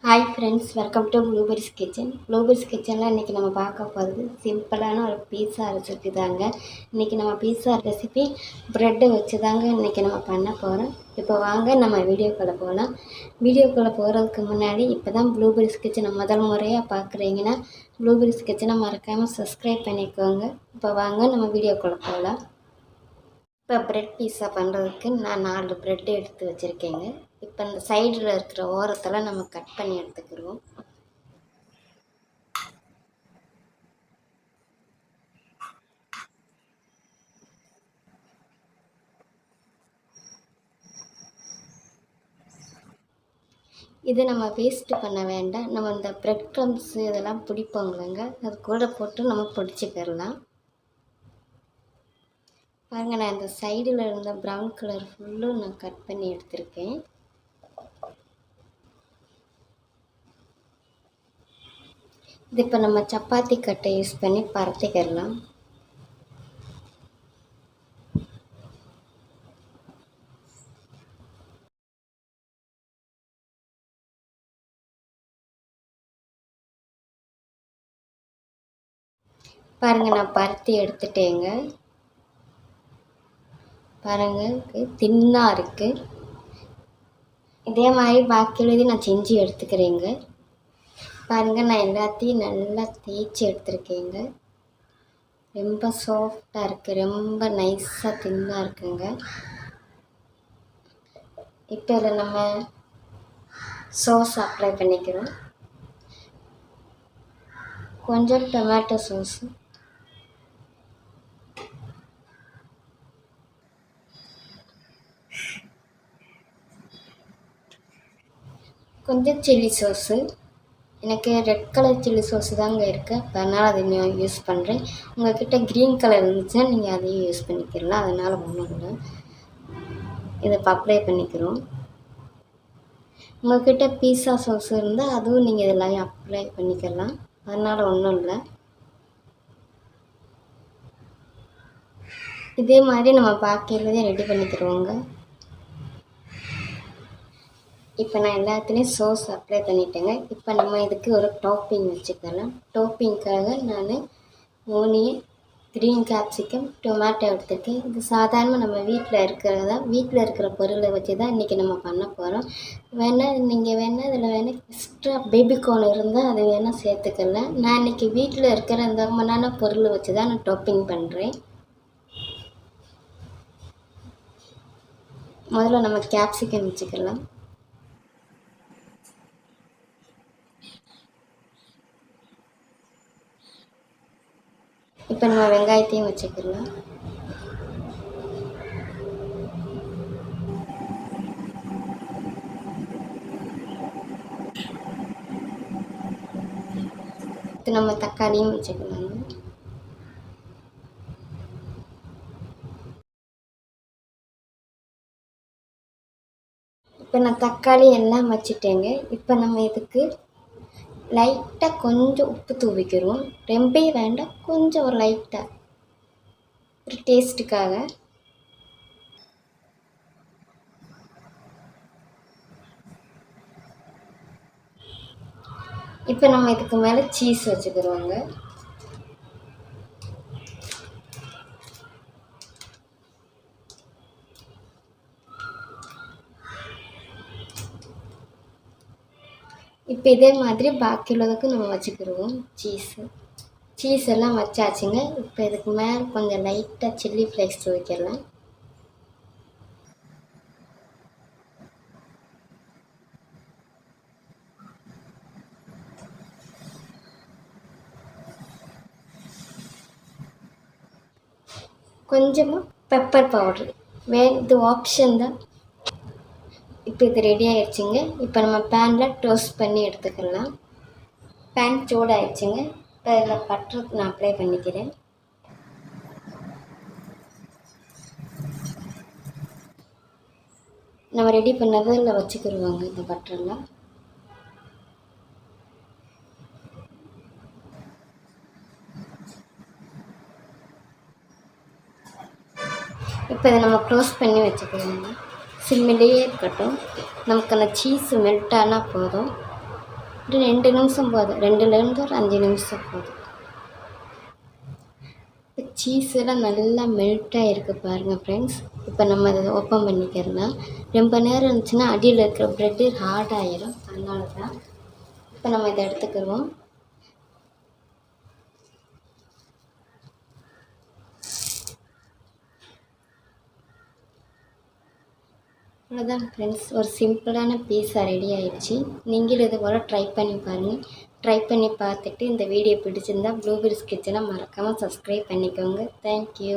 Hi friends, welcome to blueberries kitchen. Blueberries கிச்சனில் இன்றைக்கி நம்ம பார்க்க போகிறது சிம்பிளான ஒரு பீஸா ரெசிபி தாங்க. இன்றைக்கி நம்ம பீஸா ரெசிபி ப்ரெட்டை வச்சு தாங்க இன்றைக்கி நம்ம பண்ண போகிறோம். இப்போ வாங்க நம்ம வீடியோக்குள்ளே போகலாம். வீடியோக்குள்ளே போகிறதுக்கு முன்னாடி இப்போ தான் ப்ளூபெர்ரிஸ் கிச்சனை முதல் முறையாக பார்க்குறீங்கன்னா ப்ளூபெர்ரிஸ் கிச்சனை மறக்காமல் சப்ஸ்கிரைப் பண்ணிக்கோங்க. இப்போ வாங்க நம்ம வீடியோக்குள்ளே போகலாம். இப்போ ப்ரெட் பீஸா பண்ணுறதுக்கு நான் 4 ப்ரெட் எடுத்து வச்சுருக்கேங்க. இப்போ இந்த சைடில் இருக்கிற ஓரத்தில் நம்ம கட் பண்ணி எடுத்துக்கிடுவோம். இது நம்ம வேஸ்ட்டு பண்ண வேண்டாம். நம்ம இந்த ப்ரெட் க்ரம்ஸு இதெல்லாம் பிடிப்போங்களேங்க, அது கூட போட்டு நம்ம பிடிச்சிக்கிடலாம். பாருங்கள், நான் இந்த சைடில் இருந்த ப்ரௌன் கலர் ஃபுல்லும் நான் கட் பண்ணி எடுத்திருக்கேன். இது இப்போ நம்ம சப்பாத்தி கட்டை யூஸ் பண்ணி பரத்திக்கிடலாம். பாருங்கள், நான் பருத்தி எடுத்துட்டேங்க. பாருங்கள், தின்னாக இருக்குது. இதே மாதிரி பாக்கியுள்ளதையும் நான் செஞ்சு எடுத்துக்கிறேங்க. பாருங்கள், நான் எல்லாத்தையும் நல்லா தேய்ச்சி எடுத்துருக்கேங்க. ரொம்ப சாஃப்டாக இருக்குது, ரொம்ப நைஸாக தின்னாக இருக்குங்க. இப்போ இதில் நம்ம சாஸ் அப்ளை பண்ணிக்கிறோம். கொஞ்சம் டொமேட்டோ சாஸு, கொஞ்சம் சில்லி சாஸு. எனக்கு ரெட் கலர் சில்லி சாஸு தாங்க இருக்குது, அதனால் அதை நான் யூஸ் பண்ணுறேன். உங்கள்கிட்ட க்ரீன் கலர் இருந்துச்சுன்னா நீங்கள் அதையும் யூஸ் பண்ணிக்கிறலாம், அதனால் ஒன்றும் இல்லை. இதை இப்போ அப்ளை பண்ணிக்கிறோம். உங்கள்கிட்ட பீஸா சாஸ் இருந்தால் அதுவும் நீங்கள் இதெல்லாம் அப்ளை பண்ணிக்கலாம், அதனால் ஒன்றும் இல்லை. இதே மாதிரி நம்ம பாக்கியதை ரெடி பண்ணிக்கிறோங்க. இப்போ நான் எல்லாத்துலேயும் சாஸ் அப்ளை பண்ணிட்டேங்க. இப்போ நம்ம இதுக்கு ஒரு டாப்பிங் வச்சுக்கலாம். டாப்பிங்க்காக நான் ஓனியன், க்ரீன் கேப்சிகம், டொமேட்டோ எடுத்துருக்கேன். இது சாதாரண நம்ம வீட்டில் இருக்கிற பொருளை வச்சு தான் இன்றைக்கி நம்ம பண்ண போகிறோம். நீங்கள் வேணால் இதில் எக்ஸ்ட்ரா பேபிகார்ன் இருந்தால் அது வேணால் சேர்த்துக்கலாம். நான் இன்றைக்கி வீட்டில் இருக்கிற இந்த மண்ணான பொருளை வச்சு தான் நான் டாப்பிங் பண்ணுறேன். முதல்ல நம்ம கேப்சிகம் வச்சுக்கலாம். இப்போ நம்ம வெங்காயத்தையும் வச்சுக்கலாம். இப்போ நம்ம தக்காளியும் வச்சுக்கலாம். இப்போ நான் தக்காளி எல்லாம் வச்சுட்டேங்க. இப்போ நம்ம இதுக்கு லைட்டாக கொஞ்சம் உப்பு தூவிக்கிறோம். ரொம்ப வேண்டாம், கொஞ்சம் ஒரு லைட்டாக ஒரு டேஸ்ட்டுக்காக. இப்போ நம்ம இதுக்கு மேலே சீஸ் வச்சுக்கிறோங்க. இப்போ இதே மாதிரி பாக்கி உள்ளதுக்கு நம்ம வச்சுக்கிடுவோம். சீஸ் எல்லாம் வச்சாச்சுங்க. இப்போ இதுக்கு மேலே கொஞ்சம் லைட்டாக சில்லி ஃப்ளேக்ஸ் தூக்கிடலாம். கொஞ்சமாக பெப்பர் பவுட்ரு இது ஆப்ஷன் தான். இப்போ இது ரெடி ஆகிடுச்சிங்க. இப்போ நம்ம பேனில் டோஸ்ட் பண்ணி எடுத்துக்கலாம். பேன் சூடாகிடுச்சிங்க. இப்போ இதில் பட்டர் நான் அப்ளை பண்ணிக்கிறேன். நம்ம ரெடி பண்ணதை இதில் வச்சுக்கிடுவாங்க இந்த பட்டரெலாம். இப்போ இதை நம்ம க்ளோஸ் பண்ணி வச்சுக்கலாங்க. சிம்மிலேயே இருக்கட்டும். நமக்கு அந்த சீஸ் மெல்ட் ஆனால் போதும். ஒரு 2 நிமிஷம் போதும், 2லேருந்து ஒரு 5 நிமிஷம் போதும். இப்போ சீஸ் எல்லாம் நல்லா மெல்ட் ஆகிருக்கு பாருங்கள் ஃப்ரெண்ட்ஸ். இப்போ நம்ம அதை ஓப்பன் பண்ணிக்கிறலாம். ரொம்ப நேரம் இருந்துச்சுன்னா அடியில் இருக்கிற ப்ரெட்டு ஹார்ட் ஆகிரும், அதனால தான். இப்போ நம்ம இதை எடுத்துக்கிடுவோம். அவ்வளோதான் ஃப்ரெண்ட்ஸ், ஒரு சிம்பிளான பீஸா ரெடி ஆயிடுச்சு. நீங்களும் இது போல் ட்ரை பண்ணி பாருங்கள். ட்ரை பண்ணி பார்த்துட்டு இந்த வீடியோ பிடிச்சிருந்தா ப்ளூபெர்ரிஸ் கிச்சனை மறக்காமல் சப்ஸ்கிரைப் பண்ணிக்கோங்க. தேங்க்யூ.